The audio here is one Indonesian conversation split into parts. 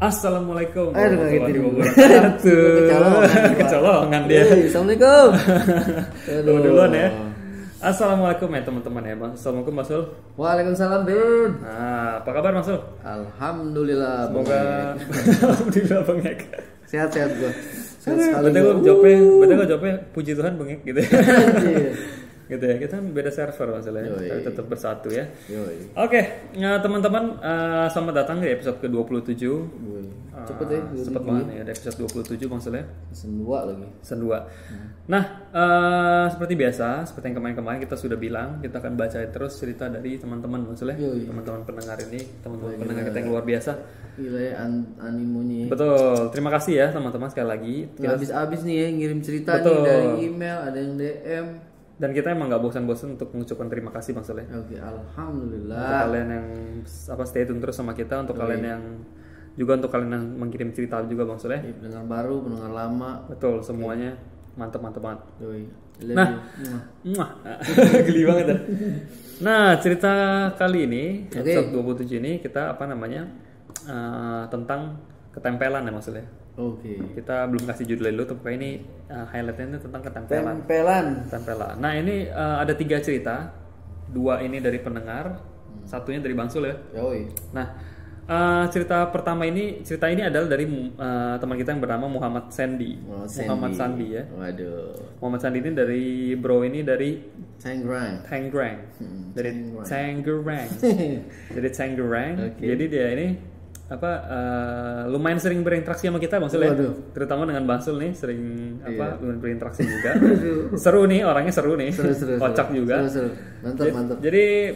Assalamualaikum warahmatullahi wabarakatuh. Kecolongan dia. Assalamualaikum. Duluan ya. Assalamualaikum ya teman-teman ya. Assalamualaikum Mas Sul. Waalaikumsalam Dun. Nah, apa kabar Mas Sul? Alhamdulillah. Semoga alhamdulillah bengek. Sehat-sehat gua. Betul gue jawabnya puji Tuhan bengek gitu ya. Gitu ya, kita kan beda server masalahnya, tapi tetap bersatu ya. Oke, teman-teman, selamat datang di episode ke-27. Cepet ya, cepet banget ya, ada episode 27 maksudnya. Season 2 lagi. Season 2. Nah, seperti biasa, seperti yang kemarin-kemarin kita sudah bilang, kita akan bacain terus cerita dari teman-teman maksudnya. Teman-teman pendengar ini, teman-teman pendengar kita yang luar biasa. Gila ya animonya. Betul, terima kasih ya teman-teman sekali lagi. Gak habis-habis nih ya ngirim cerita nih dari email, ada yang DM. Dan kita emang gak bosan-bosan untuk mengucapkan terima kasih Bang Soleh. Oke, alhamdulillah. Untuk kalian yang stay tune terus sama kita, untuk kalian yang juga untuk kalian yang mengirim cerita juga Bang Soleh. Pendengar baru, pendengar lama. Betul, semuanya mantap banget. Nah, geli banget ya. Nah, cerita kali ini episode 27 ini kita tentang ketempelan ya Mas Soleh. Kita belum kasih judulnya dulu, tapi ini highlightnya tentang ketempelan. Nah ini ada 3 cerita, 2 ini dari pendengar, satunya dari Bang Sul ya. Nah cerita ini adalah dari teman kita yang bernama Muhammad Sandy. Muhammad Sandy ya. Muhammad Sandy ini dari Tangerang. Dari Tangerang. Jadi dia ini lumayan sering berinteraksi sama kita Bang Sul ya. Terutama dengan Bang Sul nih sering lumayan berinteraksi juga. Seru nih, orangnya seru nih. Kocak juga. Mantap. Jadi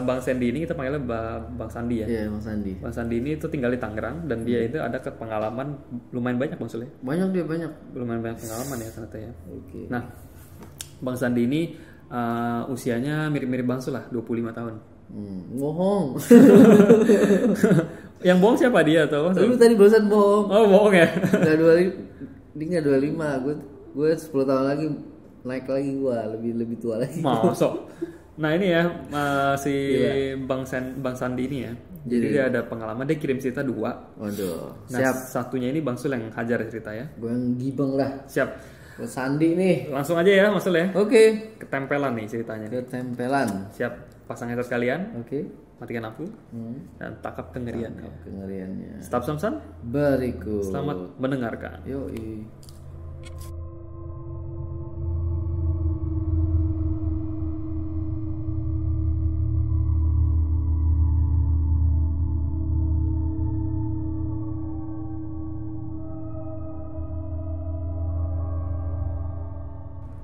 Bang Sandy ini kita panggilnya Bang Sandi ya. Iya, Bang Sandi. Bang Sandi ini tuh tinggal di Tangerang dan dia itu ada pengalaman lumayan banyak Bang Sul ya. Banyak. Lumayan banyak pengalaman ya ternyata ya. Nah, Bang Sandi ini usianya mirip-mirip Bang Sul lah, 25 tahun. Bohong. Yang bohong siapa dia atau? Lu tadi barusan bohong. Oh bohong ya? Dia nggak 25. Gue 10 tahun lagi naik lagi, gue lebih tua lagi. Masuk. Nah ini ya si Bang Sandi ini ya. Jadi dia ada pengalaman, dia kirim cerita 2. Waduh. Nah, siap. Satunya ini Bang Sul yang hajar cerita ya. Gue yang gibeng lah. Siap. Bang Sandi nih. Langsung aja ya Mas Sul ya. Oke. Ketempelan nih ceritanya. Ketempelan. Siap. Pasang headset kalian. Matikan lampu. Dan tangkap kengerian. Kengeriannya. Stop Samsan. Berikut. Selamat mendengarkan. Yoi.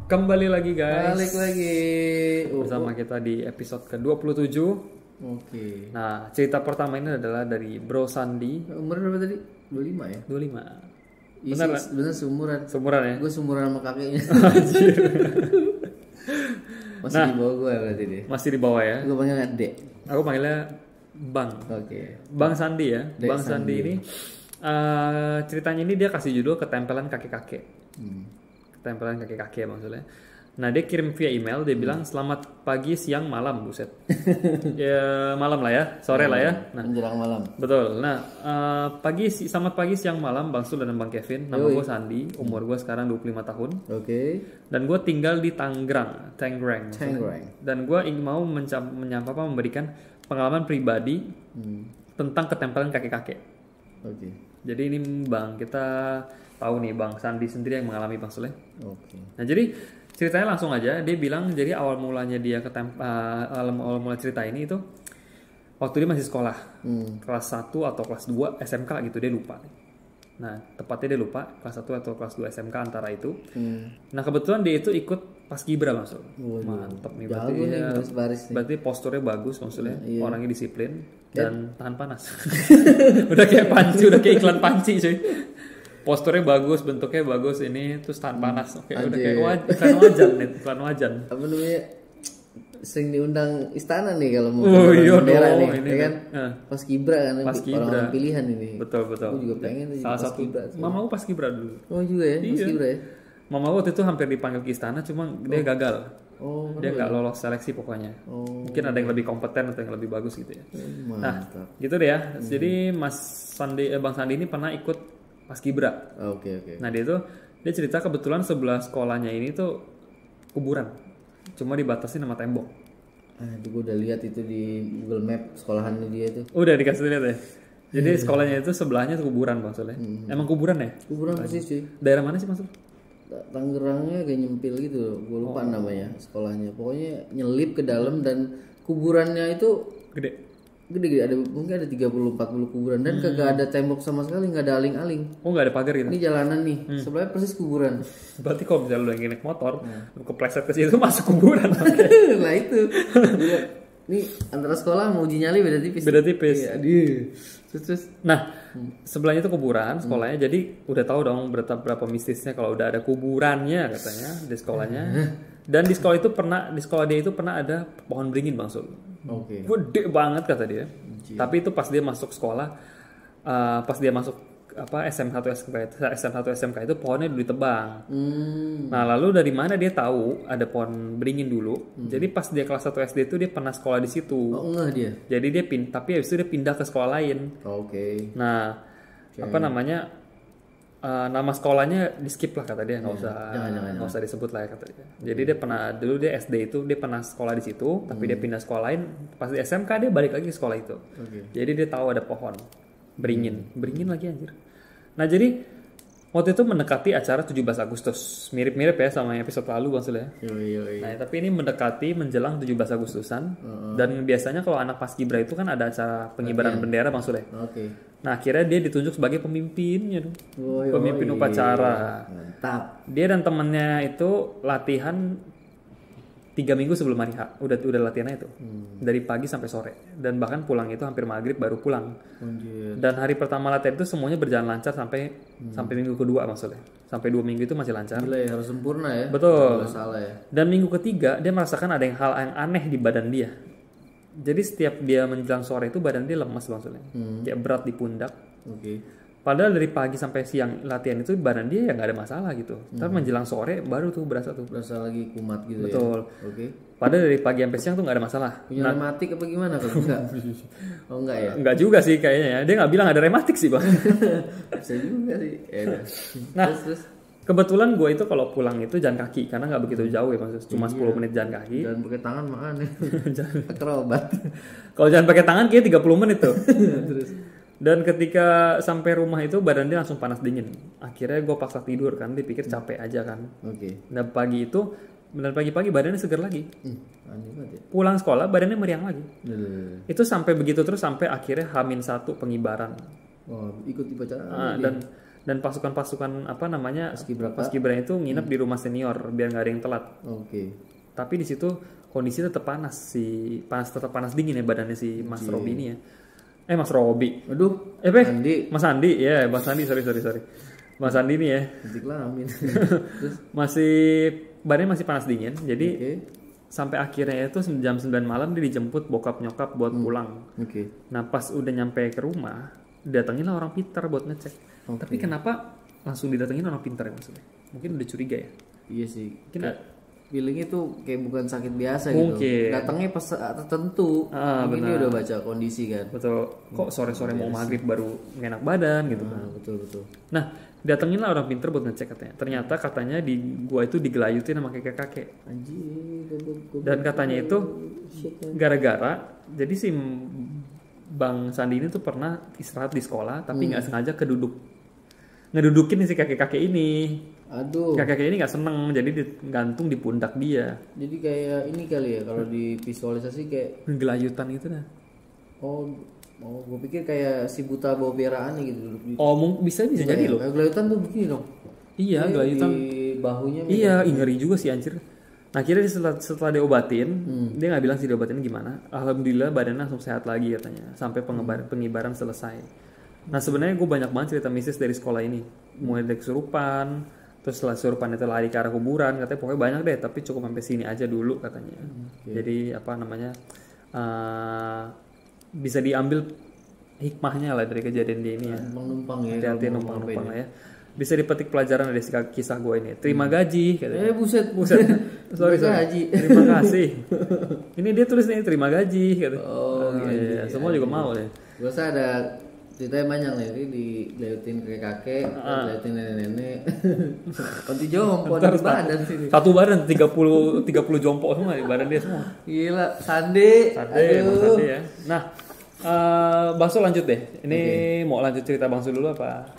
Kembali lagi guys. Balik lagi bersama kita di episode ke-27. Nah, cerita pertama ini adalah dari Bro Sandi. Umur berapa tadi? 25 ya? 25. Bener seumuran. Seumuran ya? Gue seumuran sama kakeknya. Masih di bawah gue berarti dia. Masih di bawah ya? Gue panggilnya Dek. Aku panggilnya Bang. Bang Sandi ya. Dek Bang Sandi ini ceritanya ini dia kasih judul Ketempelan Kakek-kakek. Tempelan kakek-kakek maksudnya. Nah dia kirim via email, dia bilang selamat pagi, siang, malam, buset. Ya malam lah ya, sore lah ya. Nah, menjelang malam. Betul. Nah selamat pagi, siang, malam, Bang Sul dan Bang Kevin. Nama gue Sandi, umur gue sekarang 25 tahun. Dan gue tinggal di Tangerang. Dan gue ingin mau memberikan pengalaman pribadi tentang ketempelan kakek-kakek. Jadi ini Bang, kita tahu nih Bang Sandi sendiri yang mengalami Bang Sul. Nah jadi ceritanya langsung aja, dia bilang jadi awal mulanya dia awal mula cerita ini itu waktu dia masih sekolah kelas 1 atau kelas 2 SMK gitu, dia lupa. Nah tepatnya dia lupa kelas 1 atau kelas 2 SMK antara itu. Nah kebetulan dia itu ikut Paskibra Bang Sul. Mantap nih berarti posturnya bagus Bang Sul ya. Orangnya disiplin dan tahan panas. Udah kayak iklan panci cuy. Posturnya bagus, bentuknya bagus, ini terus tahan panas. Udah kayak iklan wajan. Apa namanya? Sering diundang istana nih kalau mau bendera nih, ini kan? Paskibra kan, orang pilihan ini. Betul. Aku juga pengen salah satu. Mamaku Paskibra dulu. Oh juga ya, Paskibra ya. Mamaku waktu itu hampir dipanggil ke istana, cuma dia gagal. Dia nggak lolos seleksi pokoknya. Mungkin ada yang lebih kompeten atau yang lebih bagus gitu ya. Nah, gitu deh ya. Jadi Bang Sandi ini pernah ikut Paskibra. Oke. Nah dia cerita kebetulan sebelah sekolahnya ini tuh kuburan, cuma dibatasi sama tembok. Itu gue udah lihat itu di Google Map sekolahannya dia itu. Udah dikasih lihat ya. Jadi sekolahnya itu sebelahnya tuh kuburan Bang Soleh. Emang kuburan ya? Kuburan persis sih. Daerah mana sih Mas? Tangerangnya kayak nyempil gitu, gue lupa namanya sekolahnya. Pokoknya nyelip ke dalam dan kuburannya itu gede, ada mungkin ada 30-40 kuburan dan kagak ada tembok sama sekali, nggak ada aling-aling. Nggak ada pagar gitu. Ini jalanan nih, sebelahnya persis kuburan. Berarti kalau misalnya lu lagi naik motor, lu kepleset ke situ masuk kuburan. Lah itu. Ini antara sekolah mau uji nyali beda tipis. Iya, terus. Nah, sebelahnya itu kuburan sekolahnya, jadi udah tahu dong berapa mistisnya kalau udah ada kuburannya katanya di sekolahnya. Dan di sekolah dia itu pernah ada pohon beringin Bang Sul. Gede banget kata dia. Tapi itu pas dia masuk sekolah, pas dia masuk SM1 SMK itu pohonnya dulu ditebang. Nah lalu dari mana dia tahu ada pohon beringin dulu? Jadi pas dia kelas 1 SD itu dia pernah sekolah di situ. Enggak dia. Jadi dia tapi habis itu dia pindah ke sekolah lain. Nah apa namanya? Nama sekolahnya di skip lah kata dia, nggak usah disebut lah ya kata dia. Jadi dia pernah dulu dia SD itu dia pernah sekolah di situ, tapi dia pindah sekolah lain. Pas di SMK dia balik lagi ke sekolah itu. Jadi dia tahu ada pohon beringin lagi anjir. Nah jadi waktu itu mendekati acara 17 Agustus, mirip-mirip ya sama yang episode lalu Bang Sul ya. Nah tapi ini mendekati menjelang 17 Agustusan dan biasanya kalau anak Paskibra itu kan ada acara pengibaran bendera Bang Sul ya. Nah akhirnya dia ditunjuk sebagai pemimpinnya dong, pemimpin upacara. Mantap. Dia dan temennya itu latihan 3 minggu sebelum hari H, udah latihannya itu dari pagi sampai sore dan bahkan pulang itu hampir maghrib baru pulang. Dan hari pertama latihan itu semuanya berjalan lancar sampai minggu kedua maksudnya, sampai 2 minggu itu masih lancar. Gila ya, harus sempurna ya. Betul. Salah ya. Dan minggu ketiga dia merasakan ada hal yang aneh di badan dia. Jadi setiap dia menjelang sore itu badan dia lemas maksudnya, kayak berat di pundak. Padahal dari pagi sampai siang latihan itu badan dia ya nggak ada masalah gitu. Tapi menjelang sore baru tuh berasa lagi kumat gitu. Betul. Padahal dari pagi sampai siang tuh nggak ada masalah. Punya rematik apa gimana kalau enggak? Oh enggak ya? Enggak juga sih kayaknya ya. Dia nggak bilang ada rematik sih Bang. Bisa juga sih. Nah terus. Kebetulan gue itu kalau pulang itu jalan kaki karena nggak begitu jauh ya maksudnya cuma 10 menit jalan kaki. Jalan pakai tangan makan ya. Akrobat. Kalau jalan pakai tangan kayak 30 menit tuh. Terus. Dan ketika sampai rumah itu badan dia langsung panas dingin. Akhirnya gue paksa tidur kan, dipikir capek aja kan. Dan pagi-pagi badannya segar lagi. Pulang sekolah badannya meriang lagi. Itu sampai begitu terus sampai akhirnya H-1 pengibaran. Ikut upacara. Dan pasukan-pasukan apa namanya Paskibra itu nginep di rumah senior biar nggak ada yang telat. Tapi di situ kondisi tetap tetap panas dingin ya badannya si Mas Robi ini ya. Mas Robi. Aduh. Mas Andi ya, Mas Andi sorry. Mas Andi ini ya. Badannya masih panas dingin. Jadi sampai akhirnya itu jam 9 malam dia dijemput bokap nyokap buat pulang. Nah pas udah nyampe ke rumah, datangin lah orang pintar buat ngecek. Tapi kenapa langsung didatengin orang pintar ya maksudnya? Mungkin udah curiga ya? Iya sih. Feelingnya tuh kayak bukan sakit biasa gitu. Datangnya pas tertentu. Mungkin dia udah baca kondisi kan. Betul. Kok sore-sore mau maghrib baru enak badan gitu kan. Betul. Nah datengin lah orang pintar buat ngecek katanya. Ternyata katanya di gua itu digelayutin sama kakek-kakek. Dan katanya itu gara-gara jadi si Bang Sandi ini tuh pernah istirahat di sekolah tapi nggak sengaja ngedudukin si kakek-kakek ini. Aduh. Kakek-kakek ini nggak seneng jadi digantung di pundak dia. Jadi kayak ini kali ya kalau divisualisasi kayak gelayutan gitu dah. Oh, gue pikir kayak si buta bawa piaraan gitu duduk di. Bisa jadi loh. Gelayutan tuh begini dong. Iya, gelayutan di bahunya. Iya, ngeri juga sih anjir. Nah akhirnya setelah diobatin, dia nggak bilang sih diobatin gimana. Alhamdulillah badannya langsung sehat lagi katanya, sampai pengibaran selesai. Nah sebenarnya gue banyak banget cerita mistis dari sekolah ini, mulai dari kesurupan, terus setelah kesurupan itu lari ke arah kuburan, katanya pokoknya banyak deh, tapi cukup sampai sini aja dulu katanya. Jadi apa namanya, bisa diambil hikmahnya lah dari kejadian dia ini ya. Numpang ya. Hati-hati numpang lah ya. Bisa dipetik pelajaran dari kisah gue ini. Terima gaji katanya. Buset. sorry. Gaji. Terima kasih. Ini dia tulis nih terima gaji gitu. Oh, iya. Semua juga mau deh. Gue rasa ada ceritanya banyak nih, ini dileutin kakek-kakek, dileutin nenek-nenek. Konti jompo di badan sini. Satu badan 30 jompo semua di badan dia semua. Gila, Sandi. Sandi ya. Nah, Bangsul lanjut deh. Ini mau lanjut cerita Bangsul dulu apa?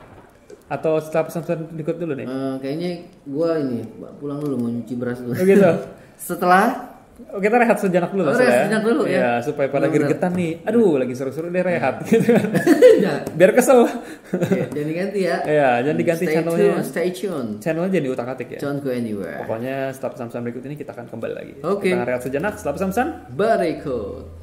Atau setelah pesan-pesan berikut dulu nih? Kayaknya gua ini pulang dulu mau nyuci beras dulu. Oh gitu. Setelah kita rehat sejenak dulu rehat sejenak dulu ya. Ya, supaya pada gregetan nih. Aduh, lagi seru-seru deh rehat gitu kan. Biar kesel. Jangan diganti ya. Iya, jangan diganti channelnya. Stay tune. Channelnya jadi utak-atik ya. Don't go anywhere. Pokoknya setelah pesan-pesan berikut ini kita akan kembali lagi. Oke. Kita rehat sejenak setelah pesan-pesan berikut.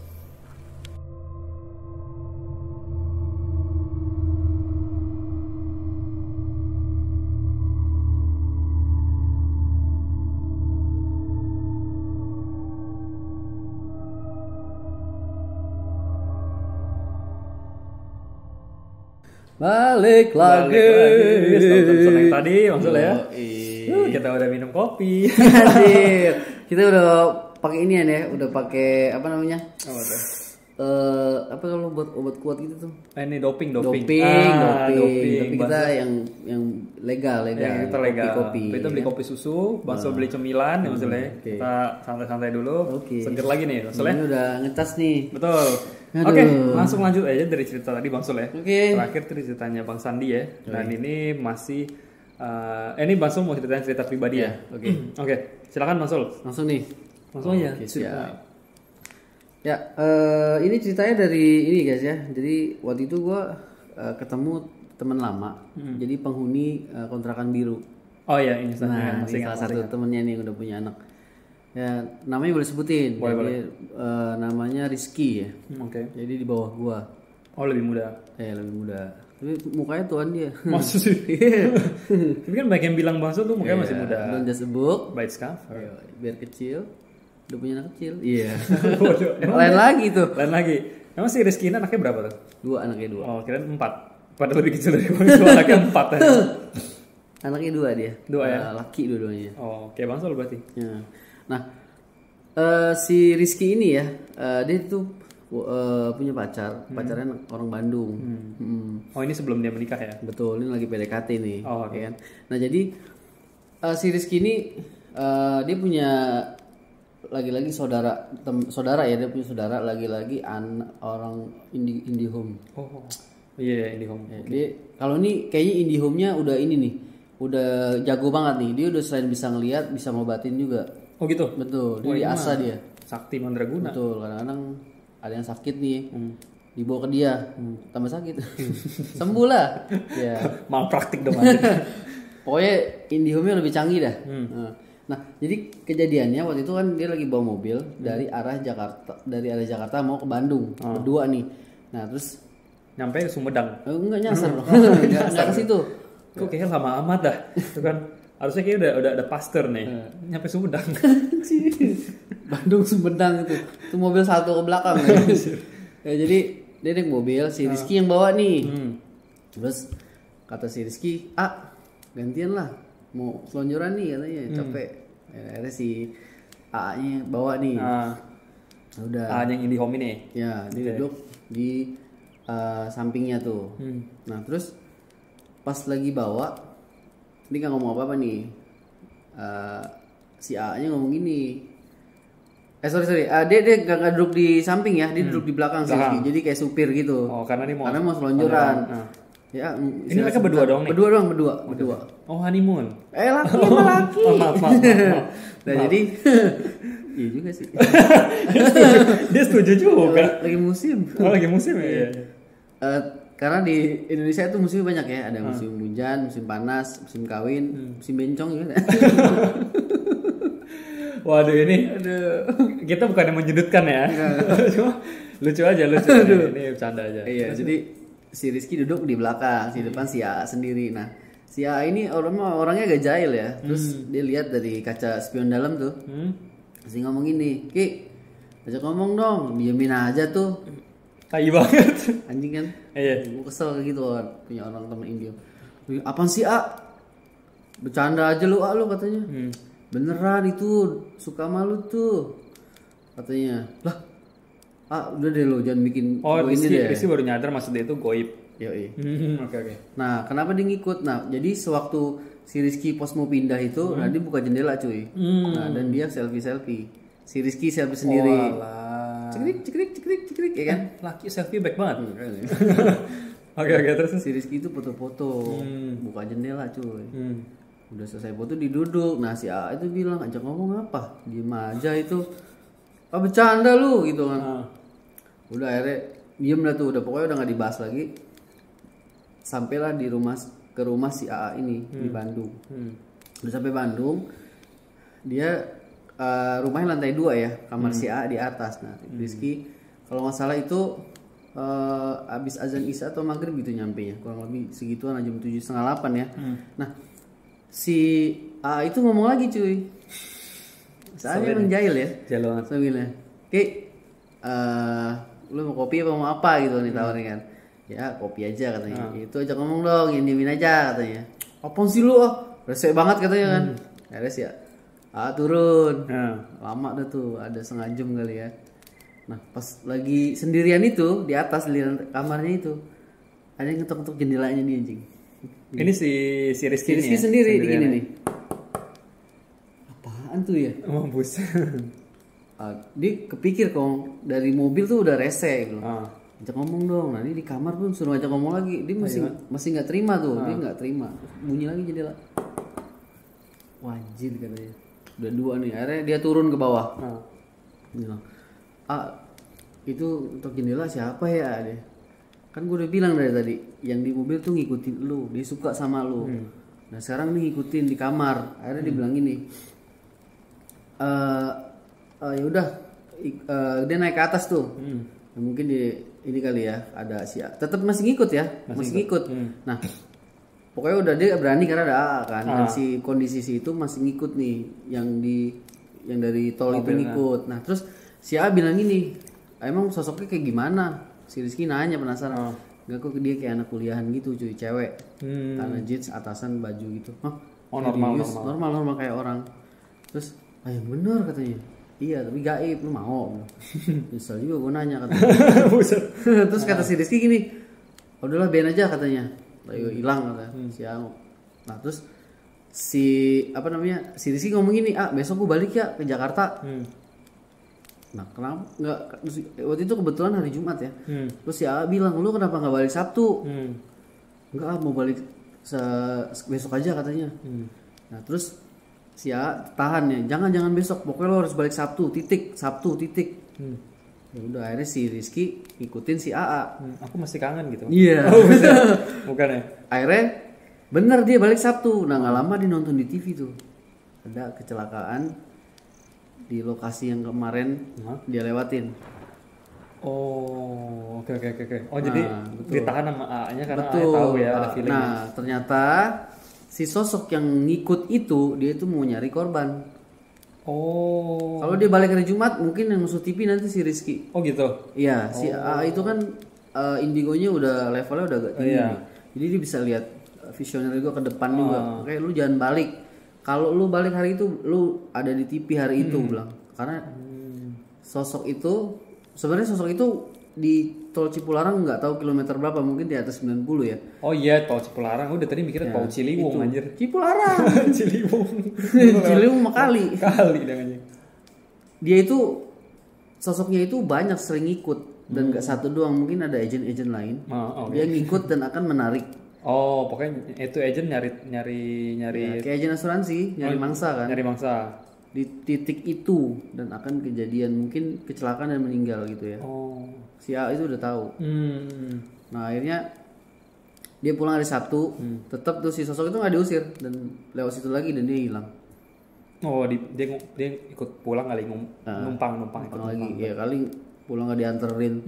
Balik lagi. Setelah yang tadi maksudnya ya. Kita udah minum kopi. Kita udah pakai ini ya, udah pakai apa namanya? Apa tuh? Apa kalau buat obat kuat gitu tuh? Ini doping. Tapi kita yang legal. Ya, kita legal. Kopi. Kita beli kopi susu, Bangsul beli cemilan ya maksudnya. Kita santai-santai dulu. Seger lagi nih maksudnya. Ini udah ngetas nih. Betul. Oke, langsung lanjut aja dari cerita tadi Bangsul ya. Terakhir tuh ceritanya Bang Sandi ya. Dan ini masih ini Bangsul mau ceritain cerita pribadi ya. Oke. Silakan Bangsul. Langsung nih. Langsung aja. Siap. Ya, ini ceritanya dari ini guys ya. Jadi waktu itu gua ketemu teman lama. Jadi penghuni kontrakan biru. Oh iya, ini salah satu temennya nih udah punya anak. Ya, namanya boleh sebutin. Boleh. Namanya Rizky ya. Jadi di bawah gua. Oh, lebih muda. Lebih muda. Tapi mukanya tuan dia. Maksud sih. Tapi kan banyak yang bilang Bangsul tuh mukanya masih muda. Don't just a book. By its cover. Biar kecil. Udah punya anak kecil. Iya. Lain lagi tuh. Lain lagi. Emang si Rizky ini anaknya berapa tuh? 2, anaknya 2. Oh, kirain 4. Padahal lebih kecil dari Bangsul, anaknya 4 aja. Anaknya 2 dia. 2 ya? Laki dua-duanya. Oh, kayak Bangsul berarti. Ya. Nah, si Rizky ini ya, dia tuh punya pacarnya orang Bandung. Oh, ini sebelum dia menikah ya? Betul, ini lagi PDKT nih. Oh, ya kan? Nah, jadi si Rizky ini dia punya lagi-lagi saudara ya, dia punya saudara lagi-lagi orang IndiHome. Oh. Iya, IndiHome. Ya, dia kalau ini kayaknya IndiHome-nya udah ini nih. Udah jago banget nih. Dia udah selain bisa ngelihat, bisa ngobatin juga. Oh gitu. Betul. Dia diasah dia. Sakti mandraguna. Betul. Kadang-kadang ada yang sakit nih. Dibawa ke dia, tambah sakit. Sembuh lah. Ya. Malpraktik dong aja. Pokoknya IndiHome-nya lebih canggih dah. Nah, jadi kejadiannya waktu itu kan dia lagi bawa mobil dari arah Jakarta mau ke Bandung, berdua nih. Nah, terus nyampe ke Sumedang. Enggak nyasar. Enggak ke situ. Kok kayaknya lama amat dah. Itu kan harusnya kayak udah ada pastor nih. Nyampe Sumedang. Bandung Sumedang itu. Itu mobil satu ke belakang ya, jadi dia naik mobil, si Rizky yang bawa nih. Terus kata si Rizky, gantian lah. Mau selonjoran nih katanya, capek. Akhirnya si A-nya bawa nih. Udah. A-nya yang IndiHome ini. Ya, dia duduk di sampingnya tuh. Nah, terus pas lagi bawa, dia nggak ngomong apa-apa nih. Si A-nya ngomong gini. Sorry. Dia nggak duduk di samping ya, dia duduk di belakang sih. Jadi kayak supir gitu. Oh, karena mau selonjoran. Ya, ini mereka berdua dong nih? Berdua. Oh, honeymoon. Laki. Maaf. Nah, jadi iya juga sih. Dia setuju juga. Lagi musim. Oh, lagi musim ya. Karena di Indonesia itu musimnya banyak ya, ada musim hujan, musim panas, musim kawin, musim bencong juga. Waduh, ini kita bukan yang menjudutkan ya. Cuma lucu aja. Ini bercanda aja. Iya, jadi si Rizky duduk di belakang, di depan si A sendiri. Nah, si A ini orangnya agak jahil ya. Terus dia lihat dari kaca spion dalam tuh. Terus ngomong gini, "Ki, ajak ngomong dong, diemin aja tuh." Tai banget. Anjing kan? Iya. Gue kesel gitu punya orang teman India. "Apaan sih, A? Bercanda aja lu, A lu," katanya. beneran itu suka malu tuh katanya. Lah udah deh lo jangan bikin Rizky baru nyadar maksudnya itu goib. Yoi. Oke. Nah kenapa dia ngikut? Nah jadi sewaktu si Rizky pos mau pindah itu, nah dia buka jendela cuy. Nah dan dia selfie. Si Rizky selfie sendiri. Cekrik ya kan? Laki selfie baik banget. Oke terus. Si Rizky itu foto-foto, buka jendela cuy. Udah selesai foto diduduk. Nah si A itu bilang ajak ngomong apa? Diem aja itu. Bercanda lu gitu kan. Udah akhirnya diem dah tuh. Udah pokoknya udah nggak dibahas lagi. Sampailah ke rumah si AA ini di Bandung. Udah sampai Bandung, dia rumahnya lantai 2 ya, kamar si AA di atas. Nah, Rizky kalau nggak salah itu abis azan isya atau maghrib gitu nyampe nya, kurang lebih segituan jam 7:30, 8 ya. Nah, si AA itu ngomong lagi cuy. Saya menjahil ya. Jalan. Sambilnya, Ki, lu mau kopi apa mau apa gitu nih tawarin kan. Ya kopi aja katanya. Itu aja ngomong dong, diemin aja katanya. Apaan sih lu resek banget katanya kan. Akhirnya sih turun. Lama dah tuh, ada setengah jam kali ya. Nah pas lagi sendirian itu di atas di kamarnya itu ada yang ngetok-ngetok jendelanya nih anjing. Ini si Rizky sendiri gini nih. Apaan tuh ya? Mampus. Dia kepikir kong dari mobil tuh udah rese gitu. Ajak ngomong dong. Nah ini di kamar pun suruh ajak ngomong lagi. Dia masih nggak terima tuh. Dia nggak terima. Bunyi lagi jendela. Wajib katanya. Udah 2 nih. Akhirnya dia turun ke bawah. Bilang, itu untuk jendela siapa ya? Dia. Kan gue udah bilang dari tadi. Yang di mobil tuh ngikutin lu. Dia suka sama lu. Nah sekarang nih ngikutin di kamar. Akhirnya dia bilang gini. Ya udah. Dia naik ke atas tuh. Nah, mungkin ini kali ya ada tetap masih ngikut ya, masih ngikut. Nah pokoknya udah dia berani karena ada AA kan. Dan si kondisi itu masih ngikut nih, yang dari tol itu ngikut. Nah terus si A bilang gini, emang sosoknya kayak gimana? Si Rizky nanya penasaran. Gak kok dia kayak anak kuliahan gitu cuy, cewek. Karena jeans atasan baju gitu. Normal kayak orang. Terus yang bener katanya. Iya tapi gaib, lu mau? Misal juga gue nanya katanya. Terus kata si Rizky gini, udahlah biarin aja katanya. Lalu hilang kata si Amo. Nah terus si Rizky ngomong gini, besok gue balik ya ke Jakarta. Nah kenapa nggak? Waktu itu kebetulan hari Jumat ya. Terus si A bilang, lu kenapa nggak balik Sabtu? Enggak, mau balik besok aja katanya. Nah terus si A tahan ya, jangan besok, pokoknya lo harus balik Sabtu titik. Ya udah akhirnya si Rizky ikutin si AA. Aku masih kangen gitu. Iya. Bukan ya? Akhirnya bener dia balik Sabtu. Nah nggak lama dia nonton di TV tuh ada kecelakaan di lokasi yang kemarin dia lewatin. Oke. Oh jadi ditahan sama AA-nya karena AA tahu ya ada feeling. Nah ternyata si sosok yang ngikut itu dia itu mau nyari korban. Kalau dia balik hari Jumat mungkin yang musuh TV nanti si Rizky. Oh gitu. Iya, si AA itu kan indigonya udah levelnya udah agak tinggi. Jadi dia bisa lihat visioner juga ke depan juga. Kayak lu jangan balik. Kalau lu balik hari itu lu ada di TV hari itu bilang. Karena sosok itu sebenarnya di tol Cipularang nggak tahu kilometer berapa, mungkin di atas 90 ya. Oh iya, tol Cipularang. Udah tadi mikirnya tol Ciliwung anjir. Cipularang. Ciliwung Makali. Kali dengannya. Dia itu sosoknya itu banyak sering ikut dan nggak satu doang, mungkin ada agent-agent lain. Dia ngikut dan akan menarik. Oh, pokoknya itu agent nyari kayak agent asuransi, nyari mangsa kan. Nyari mangsa. Di titik itu dan akan kejadian mungkin kecelakaan dan meninggal gitu ya. Si A itu udah tahu. Nah akhirnya dia pulang hari Sabtu, tetap tuh si sosok itu nggak diusir dan lewat situ lagi dan dia hilang. Dia ikut pulang kali numpang lagi. Ya kali pulang nggak dianterin.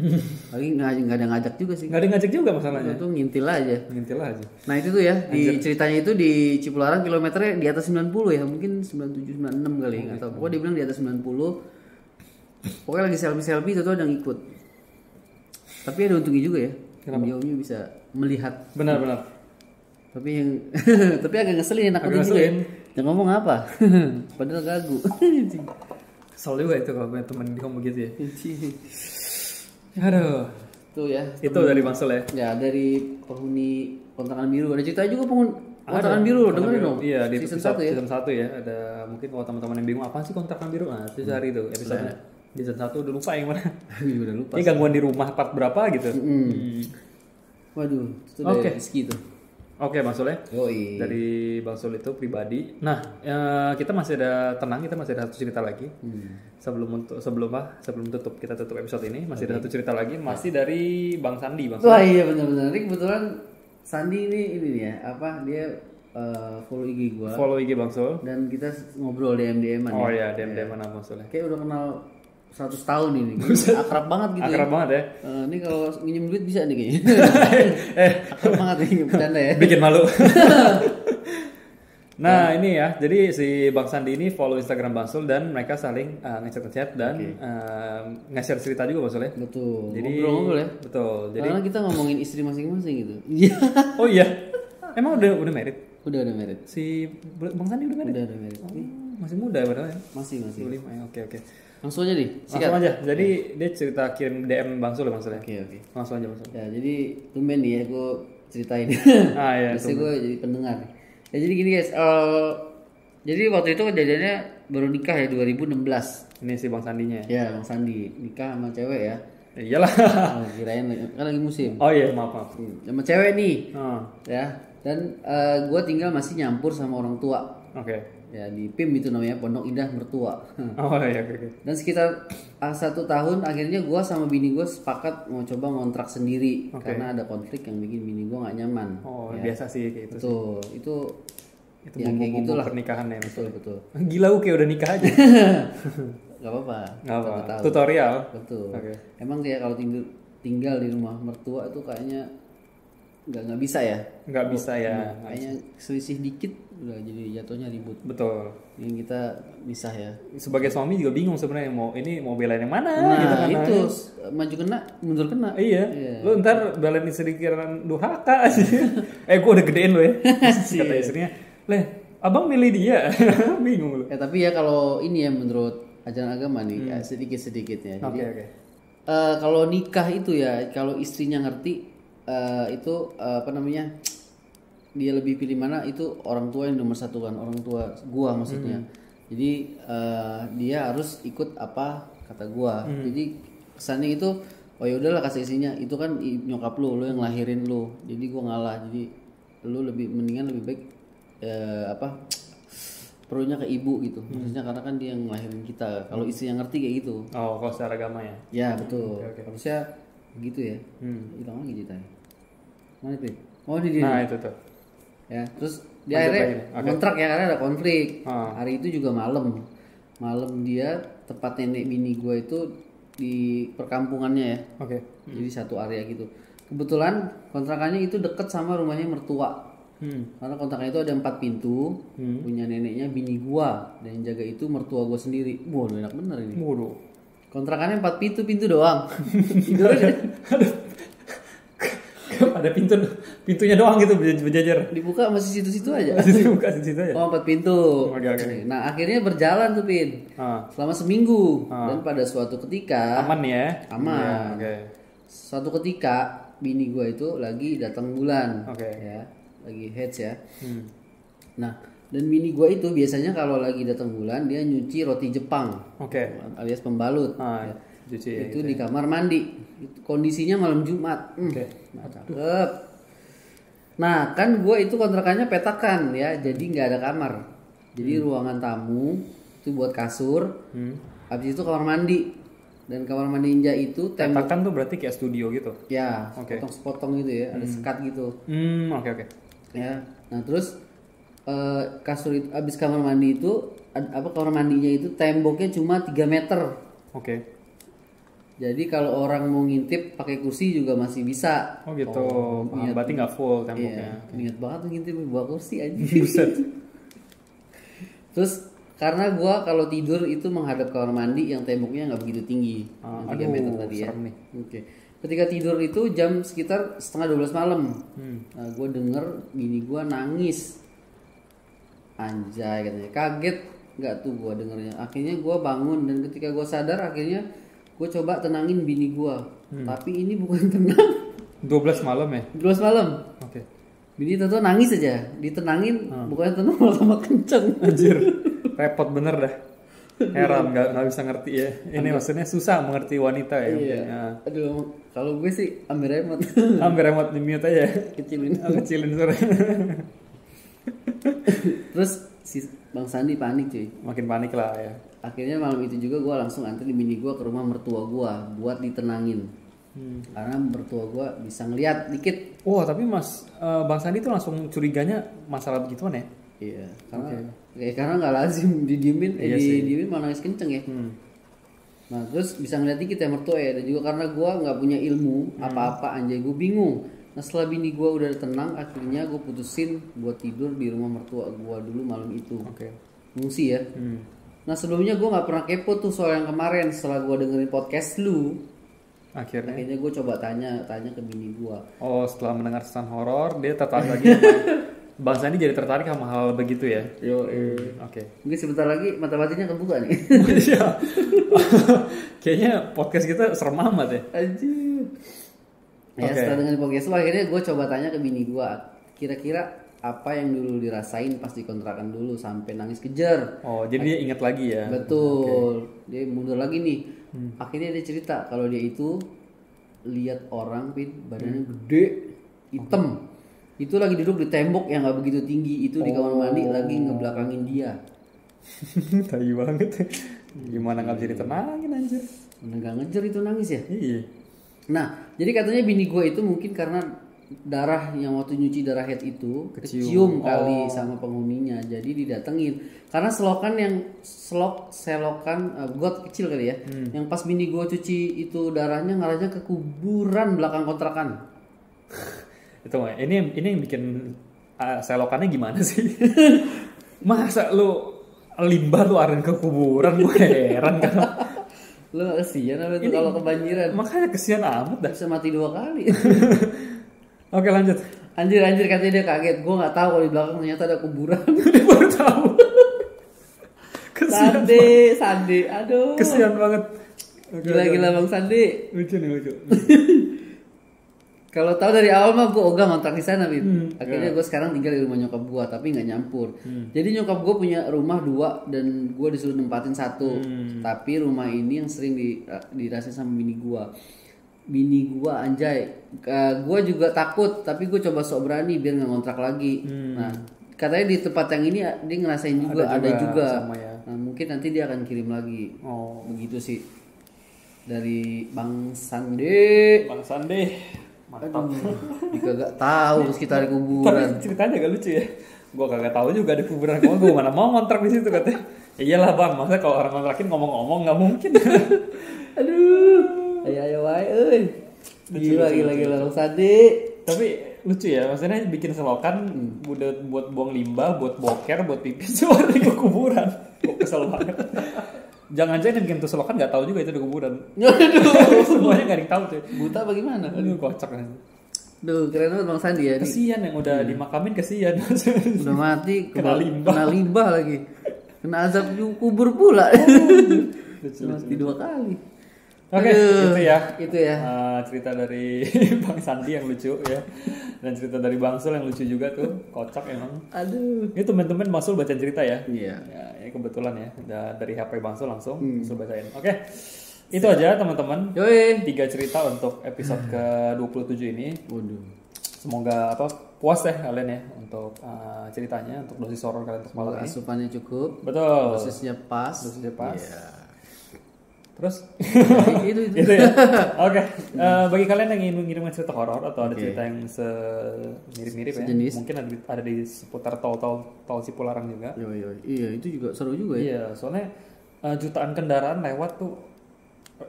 Lagi nggak ada ngajak juga sih. Nggak ada ngajak juga masalahnya. Itu ngintil aja. Nah itu tuh ya di ceritanya itu di Cipularang kilometernya di atas 90 ya, mungkin 97 96 kali nggak tahu. Pokoknya dia bilang di atas 90. Pokoknya lagi selfie itu tuh ada yang ikut. Tapi ada untungnya juga ya. Jauhnya bisa melihat. Benar. Tapi agak ngeselin, nakut juga ya. Yang ngomong apa? Padahal gagu. Kesel juga itu kalau punya temen ngomong gitu ya. Aduh. Tuh ya. Itu dari Bang Sul ya? Ya, dari penghuni kontrakan biru. Ada cerita juga kontrakan biru, dengerin dong. Iya, di season 1 ya. Season 1 ya. Ada mungkin kalau teman-teman yang bingung apa sih kontrakan biru? Nah, itu cari itu episode-nya. Di season 1 udah lupa yang mana. Udah lupa. Ini gangguan di rumah part berapa gitu. Waduh, itu dari Rizky tuh. Oke, Bang Sul ya. Yoi. Dari Bang Sul itu pribadi. Nah, kita masih ada kita masih ada satu cerita lagi. Sebelum tutup kita tutup episode ini, masih ada satu cerita lagi, masih dari Bang Sandi, Bang Sul. Wah, iya benar-benar. Ini kebetulan Sandi ini ya, apa dia follow IG gua. Follow IG Bang Sul. Dan kita ngobrol DM-an. Oh iya, DM-an Bang Sul. Kayak udah kenal 100 tahun ini. Akrab banget gitu. Akrab banget ya. Ini kalau minjem duit bisa nih kayaknya. Akrab banget nih, bercanda ya. Bikin malu. Nah ini ya, jadi si Bang Sandi ini follow Instagram Bang Sul dan mereka saling nge-chat dan nge-share cerita juga Bang Sul ya. Betul. Jadi ngobrol ya. Betul. Jadi karena kita ngomongin istri masing-masing gitu. Oh iya. Emang udah married? Udah married. Si Bang Sandi udah married? Udah married. Masih muda padahal ya. Masih. 25 ya. Oke. Langsung aja nih. Sikat. Langsung aja. Jadi dia cerita kirim DM Bang Sul ya. Oke. Langsung aja Bang Sul. Ya, jadi tumben nih ya gue ceritain. Iya. Biasanya gue jadi pendengar. Ya jadi gini guys, jadi waktu itu kejadiannya baru nikah ya 2016. Ini si Bang Sandinya ya? Ya Bang Sandi, nikah sama cewek ya. Iyalah. Kirain kan lagi musim. Oh iya maaf. Sama cewek nih. Ya. Dan gue tinggal masih nyampur sama orang tua. Oke. Ya di PIM itu namanya Pondok Indah Mertua. Oh iya. Dan sekitar 1 tahun akhirnya gue sama bini gue sepakat mau coba ngontrak sendiri karena ada konflik yang bikin bini gue nggak nyaman. Oh ya. Biasa sih kayak gitu. Betul. Itu ya kayak gitulah pernikahan ya. Betul. Gila kayak udah nikah aja. Gak apa-apa. Tutorial. Betul. Emang kayak kalau tinggal di rumah mertua itu kayaknya nggak bisa ya. Nggak bisa ya. Kayaknya selisih dikit udah jadi jatuhnya ribut. Betul. Ini kita misah ya. Sebagai suami juga bingung sebenarnya mau belain yang mana. Nah gitu kan, itu maju kena mundur kena. Iya. Lu ntar belain istri kiraan durhaka aja. Gue udah gedein lo ya. Kata istrinya, abang milih dia. Bingung lu. Tapi ya kalau ini ya menurut ajaran agama nih ya sedikit ya. Jadi kalau nikah itu ya kalau istrinya ngerti itu apa namanya dia lebih pilih mana itu orang tua yang nomor satu kan, orang tua gua maksudnya. Jadi dia harus ikut apa kata gua. Jadi kesannya itu oh ya udahlah kasih istrinya itu kan nyokap lu yang lahirin lu. Jadi gua ngalah. Jadi lu mendingan lebih baik perlunya ke ibu gitu. Maksudnya karena kan dia yang ngelahirin kita. Kalau istri yang ngerti kayak gitu. Oh, kalau secara agama ya. Ya, betul. Harusnya begitu ya. Hilang lagi ceritanya. Mana itu? Oh, ini dia. Nah, itu tuh. Ya, terus dia akhirnya kontrak ya karena ada konflik. Hari itu juga malam. Malam dia tempat nenek bini gue itu di perkampungannya ya. Jadi satu area gitu. Kebetulan kontrakannya itu deket sama rumahnya mertua. Karena kontrakannya itu ada 4 pintu, punya neneknya bini gua dan yang jaga itu mertua gua sendiri. Waduh enak bener ini. Waduh. Kontrakannya 4 pintu doang. Ada pintunya doang gitu berjajar. Dibuka masih situ-situ aja. Dibuka situ aja. Oh 4 pintu. Nah akhirnya berjalan tuh Pin. Selama seminggu dan pada suatu ketika. Aman ya? Aman. Suatu ketika bini gua itu lagi datang bulan. Ya. Lagi heads ya. Nah, dan bini gue itu biasanya kalau lagi datang bulan dia nyuci roti Jepang, alias pembalut. Cuci itu di kamar mandi. Kondisinya malam Jumat. Cakep. Nah, kan gue itu kontrakannya petakan ya, jadi nggak ada kamar. Jadi ruangan tamu itu buat kasur. Habis itu kamar mandi. Dan kamar mandi ninja itu petakan tuh berarti kayak studio gitu. Ya, sepotong-sepotong gitu ya, ada sekat gitu. Oke. Ya, nah terus kasur itu abis kamar mandi itu kamar mandinya itu temboknya cuma 3 meter. Jadi kalau orang mau ngintip pakai kursi juga masih bisa. Oh gitu. Berarti nggak full temboknya. Niat banget ngintip bawa kursi aja. Terus karena gua kalau tidur itu menghadap kamar mandi yang temboknya nggak begitu tinggi, 3 meter tadi ya. Ketika tidur itu jam sekitar 11:30 malam. Nah, gue denger bini gue nangis. Anjay katanya. Kaget nggak tuh gue dengernya. Akhirnya gue bangun dan ketika gue sadar akhirnya gue coba tenangin bini gue. Tapi ini bukan tenang. 12 malam ya? 12 malam. Oke. Bini tentu nangis aja, ditenangin bukannya tenang malah tambah kenceng. Anjir, repot bener dah. Heran nggak bisa ngerti ya. Ini maksudnya susah mengerti wanita ya. Iya. Aduh, kalau gue sih ambil remote. Ambil remote di mute aja. Kecilin suara. Terus si Bang Sandi panik cuy. Makin panik lah ya. Akhirnya malam itu juga gue langsung antri bini gue ke rumah mertua gue buat ditenangin. Karena mertua gue bisa ngeliat dikit. Oh tapi Bang Sandi tuh langsung curiganya masalah begituan ya? Iya, karena nggak lazim didiemin, didiemin malah nangis kenceng ya. Nah terus bisa ngeliat dikit ya mertua ya, dan juga karena gue nggak punya ilmu apa-apa anjay, gue bingung. Nah setelah bini gue udah tenang, akhirnya gue putusin buat tidur di rumah mertua gue dulu malam itu. Ngungsi ya. Nah sebelumnya gue nggak pernah kepo tuh soal yang kemarin. Setelah gue dengerin podcast lu, akhirnya gue coba tanya ke bini gue. Oh setelah mendengar kesan horor dia tertarik lagi. Bang Sandi jadi tertarik sama hal begitu ya? Oke. Mungkin sebentar lagi mata batinnya kebuka nih. Iya. Kayaknya podcast kita serem amat ya. Anjir. Ya setelah dengan podcast itu akhirnya gue coba tanya ke bini gue, kira-kira apa yang dulu dirasain pas di kontrakan dulu sampai nangis kejer. Oh jadi dia ingat lagi ya? Betul. Dia mundur lagi nih. Akhirnya dia cerita kalau dia itu lihat orang badannya gede, hitam. Itu lagi duduk di tembok yang nggak begitu tinggi, itu di kamar mandi lagi ngebelakangin dia. Tai banget. Gimana nggak bisa ditenangin anjir? Nggak ngejer itu nangis ya? Iya. Nah, jadi katanya bini gue itu mungkin karena darah yang waktu nyuci darah head itu kecium kali sama penghuninya, jadi didatengin. Karena selokan got kecil kali ya, yang pas bini gue cuci itu darahnya ngarahnya ke kuburan belakang kontrakan. Itu ini yang bikin selokannya gimana sih? Masa lu limbah lu arahin ke kuburan, gue heran kan. Lu gak kesian apa itu kalau kebanjiran? Makanya kesian amat dah. Bisa mati 2 kali. Oke lanjut. Anjir katanya dia kaget. Gue gak tahu kalau di belakang ternyata ada kuburan. Baru tahu. Sandi, aduh. Kesian banget. Gila Bang Sandi. Lucu. Kalau tahu dari awal mah gue ogah ngontrak di sana, Bib. Akhirnya gue sekarang tinggal di rumah nyokap gue, tapi nggak nyampur. Jadi nyokap gue punya rumah 2 dan gue disuruh nempatin 1. Tapi rumah ini yang sering dirasain sama bini gue. Bini gue anjay, gue juga takut, tapi gue coba sok berani biar nggak ngontrak lagi. Nah, katanya di tempat yang ini dia ngerasain juga, ada juga. Ya. Nah, mungkin nanti dia akan kirim lagi. Begitu sih. Dari Bang Sandi. Mantap. Jika gak tahu sekitar kuburan. Tapi ceritanya agak lucu ya. Gue kagak tahu juga ada kuburan. Gue mana mau ngontrak di situ katanya. Iyalah bang, masa kalau orang ngontrakin ngomong-ngomong nggak mungkin. Aduh, ayo euy. Gila Bang Sandi. Tapi lucu ya, maksudnya bikin selokan buat buang limbah, buat boker, buat pipis, cuma di kuburan. Gue kesel banget. Jangan-jangan yang bikin tuh selokan nggak tahu juga itu di kuburan. Semuanya nggak ada yang tahu tuh. Buta bagaimana? Aduh kocak kan. Duh keren banget Bang Sandi ya. Kesian yang udah dimakamin kesian. Udah mati kena limbah lagi. Kena azab kubur pula. Mati 2 kali. Oke, itu ya. Cerita dari Bang Sandi yang lucu ya. Dan cerita dari Bang Sul yang lucu juga tuh. Kocak emang. Aduh. Ini teman-teman Bang Sul baca cerita ya. Iya. Ya, ini kebetulan ya. Dari HP Bang Sul langsung Sul bacain. Oke. Itu aja teman-teman. 3 cerita untuk episode ke-27 ini. Waduh. Semoga puas ya kalian ya untuk ceritanya, untuk dosis horor kalian untuk malam ini. Asupannya cukup. Betul. Dosisnya pas. Iya. Terus itu ya. Oke. Bagi kalian yang ingin mengirimkan cerita horor atau ada cerita yang mirip-mirip ya, mungkin ada di seputar tol Cipularang juga. Iya, itu juga seru juga ya. Iya, soalnya jutaan kendaraan lewat tuh,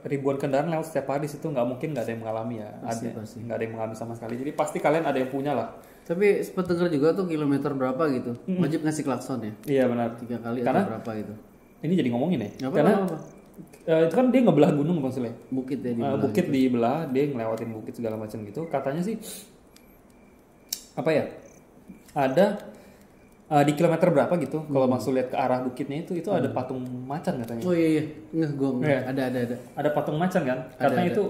ribuan kendaraan lewat setiap hari di situ, nggak mungkin nggak ada yang mengalami ya. Pasti. Nggak ada yang mengalami sama sekali. Jadi pasti kalian ada yang punya lah. Tapi sempat dengar juga tuh kilometer berapa gitu, wajib ngasih klakson ya. Iya benar. 3 kali karena, atau berapa gitu. Ini jadi ngomongin ya. Karena itu kan dia ngebelah gunung maksudnya. Bukit ya dibelah. Bukit gitu. Dibelah, dia ngelewatin bukit segala macam gitu. Katanya sih apa ya? Ada Di kilometer berapa gitu, kalau masuk lihat ke arah bukitnya itu ada patung macan katanya. Oh iya, ada. Ada patung macan kan? Katanya itu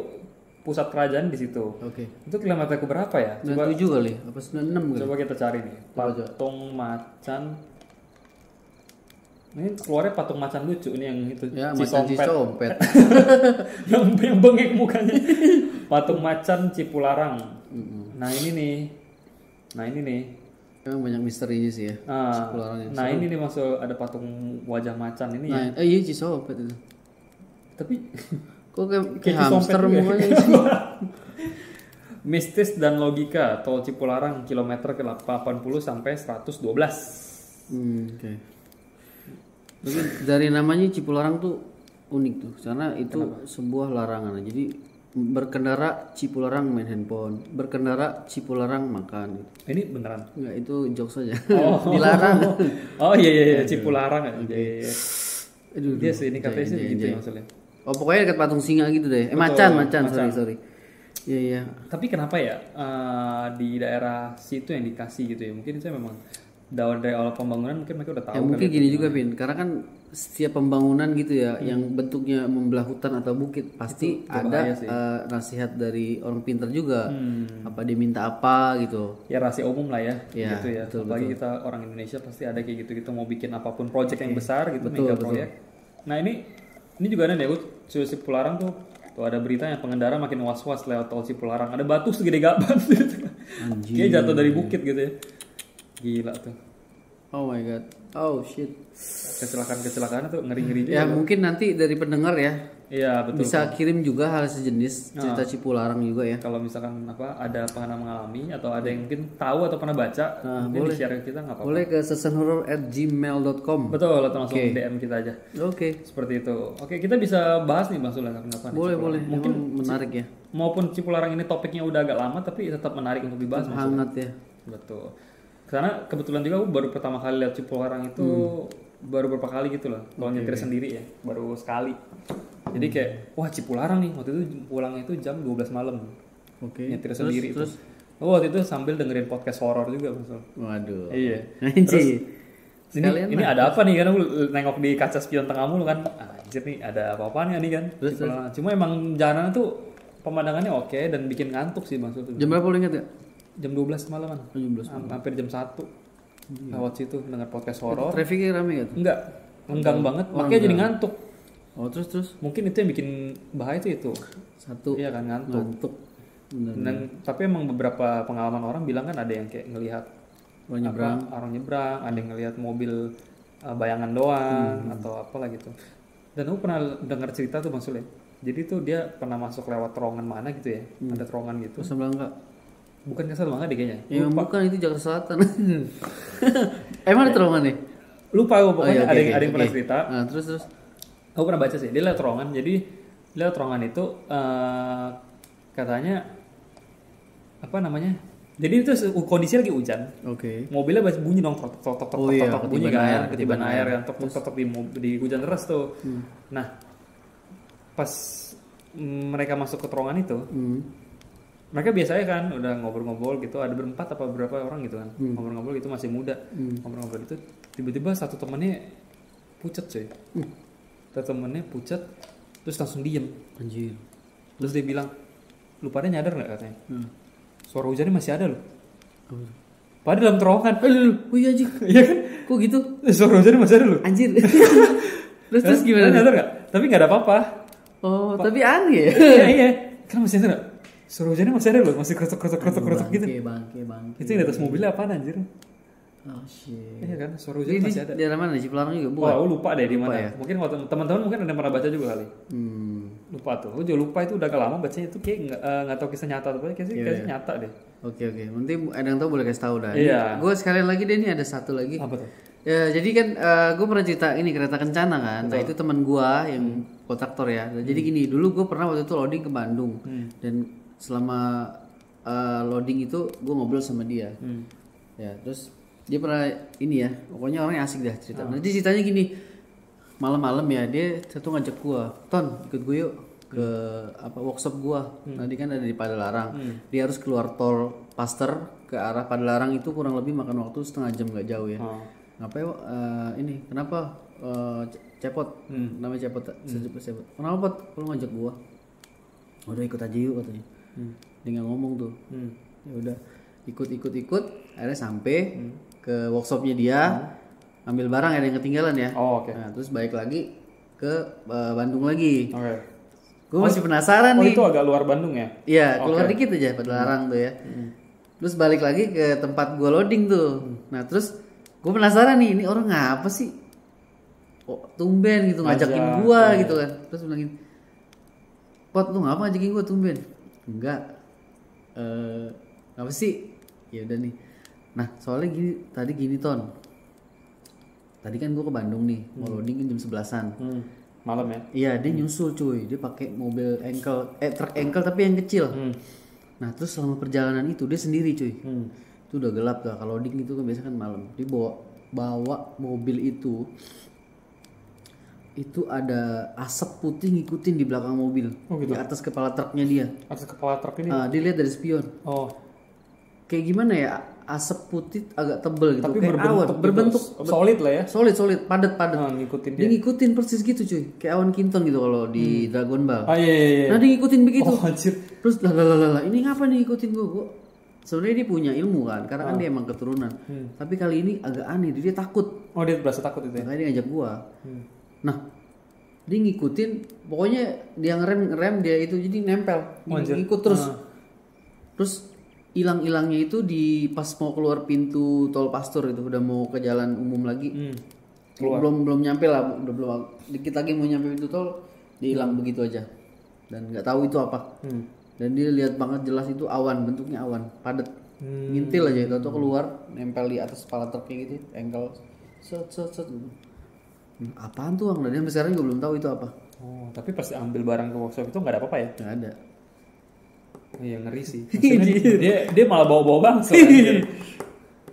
pusat kerajaan di situ. Oke. Itu kilometer berapa ya? 97 kali, apa 96 kali? Coba kita cari nih. Patung macan. Ini keluarnya patung macan lucu ini yang itu. Ya, macan Cisompet. yang bengek mukanya. Patung macan Cipularang. Nah ini nih. Emang banyak misterinya sih ya. Nah ini nih masuk ada patung wajah macan ini ya. Iya Cisompet itu. Tapi kok kayak hamster mukanya. Mistis dan logika tol Cipularang kilometer ke 80 sampai 112. Oke. Tapi dari namanya Cipularang tuh unik tuh karena itu sebuah larangan. Jadi berkendara Cipularang main handphone, berkendara Cipularang makan. Ini beneran? Enggak, itu jokes saja. Dilarang. Oh iya Cipularang ya. Okay. Dia sih ini katanya sih gitu maksudnya. Oh pokoknya dekat patung singa gitu deh. Macan. Sorry. Iya. Tapi kenapa ya di daerah situ yang dikasih gitu ya? Mungkin saya memang dari awal pembangunan mungkin mereka udah tahu. Ya mungkin gini juga Pin, karena kan setiap pembangunan gitu ya, yang bentuknya membelah hutan atau bukit pasti ada nasihat dari orang pintar juga. Apa dia minta apa gitu. Ya rahasia umum lah ya gitu ya. Betul, apalagi kita orang Indonesia pasti ada kayak gitu-gitu mau bikin apapun project yang besar gitu, mega proyek. Nah ini juga ada nih, Cipularang tuh ada berita yang pengendara makin was-was lewat tol Cipularang. Ada batu segede gaban gitu. Dia jatuh dari bukit gitu ya. Gila tuh. Oh my god. Oh shit. Kecelakaan tuh ngeri-ngeri juga. Ya mungkin nanti dari pendengar ya. Iya betul. Bisa kirim juga hal sejenis cerita Cipularang juga ya. Kalau misalkan ada pengalaman mengalami atau ada yang mungkin tahu atau pernah baca, mungkin share kita nggak apa-apa. Boleh ke sesenhorror@gmail.com. Betul, atau langsung DM kita aja. Oke. Seperti itu. Oke, kita bisa bahas nih Bang Sulan kapan-kapan. Boleh. Mungkin menarik ya. Maupun Cipularang ini topiknya udah agak lama tapi tetap menarik untuk dibahas. Hangat ya. Betul. Karena kebetulan juga aku baru pertama kali lihat Cipularang itu baru beberapa kali gitu loh. Kalau nyetir sendiri ya, baru sekali. Jadi kayak wah Cipularang nih, waktu itu pulangnya itu jam 12 malam. Oke. Nyetir sendiri terus. Waktu itu sambil dengerin podcast horor juga Bang. Waduh. Iya. Terus ini ada apa nih kan aku nengok di kaca spion tengah mulu kan. Anjir nih ada apa-apaan ya nih kan. Terus. Cuma emang jalanan tuh pemandangannya oke dan bikin ngantuk sih Bang. Jam berapa lu ingat ya? Jam 12 malaman. Hampir jam 1. Lewat situ denger podcast horor. Trafiknya rame gak tuh? Enggak. Enggang banget. Makanya jadi ngantuk. Oh terus? Mungkin itu yang bikin bahaya itu. Satu. Iya kan ngantuk. Bener. Tapi emang beberapa pengalaman orang bilang kan ada yang kayak ngelihat orang nyebrang, ada yang ngelihat mobil bayangan doang atau apalah gitu. Dan aku pernah dengar cerita tuh Bang Sule. Jadi tuh dia pernah masuk lewat terowongan mana gitu ya. Ada terowongan gitu. Masa Bangka? Bukan Kasar Bangka deh kayaknya. Ya bukan, itu Jakarta Selatan. Emang ada terowongan nih? Lupa aku pokoknya ada yang pernah cerita. Nah, terus. Aku pernah baca sih, dia lewat terowongan. Jadi lewat terowongan itu katanya apa namanya? Jadi itu kondisi lagi hujan. Oke. Mobilnya bunyi dong tok bunyi kan, ketiban air kan, tok di hujan deras tuh. Nah, pas mereka masuk ke terowongan itu, mereka biasanya kan udah ngobrol-ngobrol gitu, ada berempat apa berapa orang gitu kan, ngobrol-ngobrol gitu masih muda, ngobrol-ngobrol itu tiba-tiba satu temannya pucat coy, temennya pucat, terus langsung diem. Anjir. Terus dia bilang, lu pada nyadar nggak katanya? Suara hujannya masih ada loh. Padahal dalam terowongan. Oh iya anjir. Iya kan? Kok gitu? Suara hujannya masih ada loh. Anjir. terus gimana? Nyadar nggak? Tapi nggak ada apa-apa. Oh, tapi aneh ya. Iya. Kan masih ada nggak? Suara hujannya masih ada loh, masih krotok gitu. Bangke. Itu yang di atas mobilnya apaan anjir? Oh shit. Iya kan, suara hujannya masih ada. Di daerah mana? Cipularang juga bukan? Oh, lupa deh di mana. Ya? Mungkin teman-teman mungkin ada yang pernah baca juga kali. Lupa tuh. Gue juga lupa itu udah agak lama bacanya itu kayak nggak tahu kisah nyata atau apa, kayak nyata deh. Oke. Nanti ada yang tahu boleh kasih tahu dah. Iya. Gue sekalian lagi deh nih ada satu lagi. Apa tuh? Ya, jadi kan gue pernah cerita ini kereta kencana kan. Betul. Nah itu teman gue yang kontraktor ya. Jadi gini, dulu gue pernah waktu itu loading ke Bandung dan selama loading itu gue ngobrol sama dia. Ya terus dia pernah ini ya, pokoknya orangnya asik dah cerita. Nanti ceritanya gini, malam-malam ya dia satu ngajak gue, Ton ikut gue yuk ke workshop gua. Tadi kan ada di Padalarang. Dia harus keluar tol Paster ke arah Padalarang, itu kurang lebih makan waktu setengah jam, nggak jauh ya. Ngapain ini? Kenapa Cepot? Namanya Cepot. Cepot. Kenapa Pot? Lu ngajak gua? Udah ikut aja yuk katanya. Dia nggak ngomong tuh. Ya udah ikut. Akhirnya sampai ke workshopnya dia. Ambil barang, ada yang ketinggalan ya. Nah, terus balik lagi ke Bandung lagi. Gue masih penasaran nih. Itu agak luar Bandung ya? Iya, keluar dikit aja Padalarang tuh ya. Terus balik lagi ke tempat gue loading tuh. Nah terus gue penasaran nih, ini orang ngapa sih? Tumben gitu ngajakin gue gitu kan. Terus bilangin, Pot lu ngapa ngajakin gue tumben? Enggak. Ngapa sih? Ya udah nih. Nah soalnya tadi gini Ton. Tadi kan gue ke Bandung nih, mau loading jam 11-an. Malam ya? Iya, dia nyusul cuy. Dia pakai mobil truk engkel tapi yang kecil. Nah, terus selama perjalanan itu dia sendiri cuy. Itu udah gelap gak? Kalau loading itu kan biasanya kan malam. Dia bawa mobil itu ada asap putih ngikutin di belakang mobil. Gitu? Di atas kepala truknya dia. Atas kepala truk ini? Dia lihat dari spion. Kayak gimana ya? Asap putih agak tebel gitu, tapi kayak berbentuk solid lah ya. Solid, padat. Ngikutin dia ngikutin persis gitu cuy, kayak awan kinton gitu kalau di Dragon Ball. Iya. Nah dia ngikutin begitu. Anjir. Terus lah, ini ngapa nih ngikutin gua? Sebenarnya dia punya ilmu kan, karena kan dia emang keturunan. Tapi kali ini agak aneh, dia takut. Dia berasa takut itu ya. Makanya dia ngajak gua. Nah, dia ngikutin, pokoknya dia ngerem dia itu jadi nempel, ngikut terus. Terus hilang-hilangnya itu di pas mau keluar pintu tol Pastur itu, udah mau ke jalan umum lagi. Belum nyampe lah, belum dikit lagi mau nyampe pintu tol, dia hilang begitu aja. Dan nggak tahu itu apa. Dan dia lihat banget jelas itu awan, bentuknya awan, padat. Ngintil aja itu atau keluar nempel di atas kepala truknya gitu, engkel. Set. Apaan tuh Bang? Dan sampai sekarang juga belum tahu itu apa. Tapi pas ambil barang ke workshop itu nggak ada apa-apa ya? Nggak ada. Iya ngeri sih. dia malah bawa-bawa bangsa.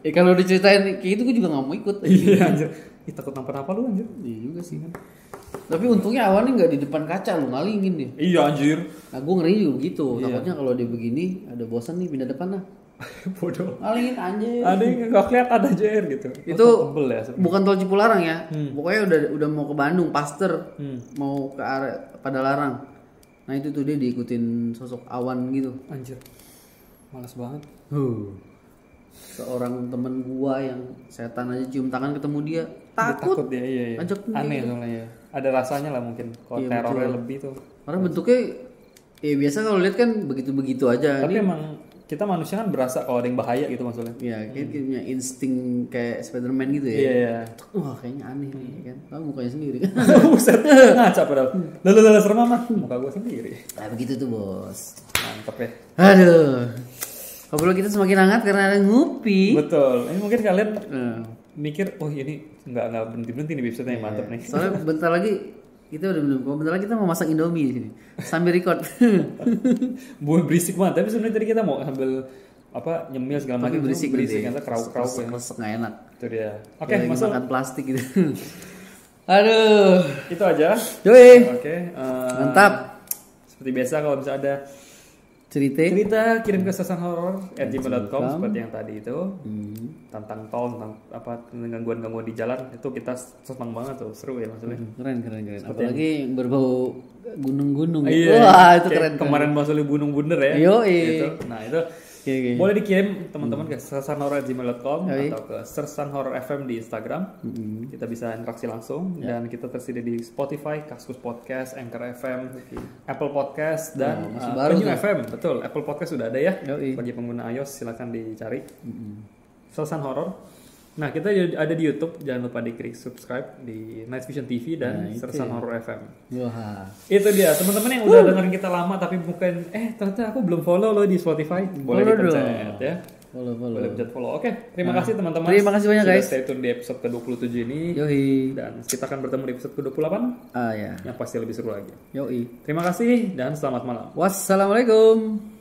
Kalau diceritain kayak gitu gue juga nggak mau ikut. Iya anjir. Takut kenapa lu anjir? Iya juga sih kan. Tapi untungnya awannya nggak di depan kaca, lu ngalingin dia. Iya anjir. Nah gue ngeri juga gitu. Takutnya kalau dia begini ada bosan nih pindah depan lah. Bodoh. Ngalingin anjir. Ada yang nggak kelihatan aja gitu. Itu ya, bukan tol Cipularang ya. Pokoknya udah mau ke Bandung, Paster, mau ke arah Padalarang. Nah itu tuh dia diikutin sosok awan gitu. Anjir. Malas banget. Seorang temen gua yang setan aja cium tangan ketemu dia takut dia. Iya. Aneh soalnya ya. Ada rasanya lah mungkin kalau terornya lebih tuh. Karena bentuknya biasa kalau lihat kan begitu-begitu aja. Tapi emang kita manusia kan berasa kalau ada yang bahaya gitu maksudnya. Iya, kayak punya insting kayak Spiderman gitu ya. Iya. Wah, kayaknya aneh nih kan. Tahu mukanya sendiri kan. Buset. Ngaca padahal. Lalu serem amat. Muka gua sendiri. Nah, begitu tuh, Bos. Mantap ya. Aduh. Ngobrol kita semakin hangat karena ada ngopi. Betul. Ini mungkin kalian mikir, ini enggak berhenti-berhenti nih episode yang mantap nih. Soalnya bentar lagi kita mau masak Indomie di sini sambil record. Berisik banget, tapi sebenarnya tadi kita mau sambil nyemil segala macam, berisik kan krauk-krauk ya. Nggak enak. Itu dia. Oke, masuk makan plastik gitu. Aduh, itu aja. Yoi. Oke, mantap. Seperti biasa kalau bisa ada cerita kirim ke sersanhoror@gmail.com seperti yang tadi itu. Tentang tol, tentang gangguan-gangguan di jalan, itu kita senang banget tuh, seru ya maksudnya. Keren. Apalagi yang berbau gunung-gunung. Iya. Wah, itu keren. Kemarin masalah gunung bunder ya. Gitu. Nah, itu boleh dikirim teman-teman ke sersanhoror@gmail.com atau ke sersanhoror.fm di Instagram. Kita bisa interaksi langsung dan kita tersedia di Spotify, Kaskus Podcast, Anchor FM, Apple Podcast dan Penyu FM. Betul, Apple Podcast sudah ada ya. Bagi pengguna iOS silakan dicari. Sersan Horor. Nah, kita ada di YouTube, jangan lupa diklik subscribe di Night Vision TV dan Sersan Horor FM. Wah. Itu dia, teman-teman yang udah dengerin kita lama tapi bukan ternyata aku belum follow lo di Spotify. Boleh dipencet ya. Boleh pencet follow. Oke, terima kasih teman-teman. Terima kasih banyak guys. Stay tune di episode ke-27 ini. Dan kita akan bertemu di episode ke-28. Ya. Yang pasti lebih seru lagi. Terima kasih dan selamat malam. Wassalamualaikum.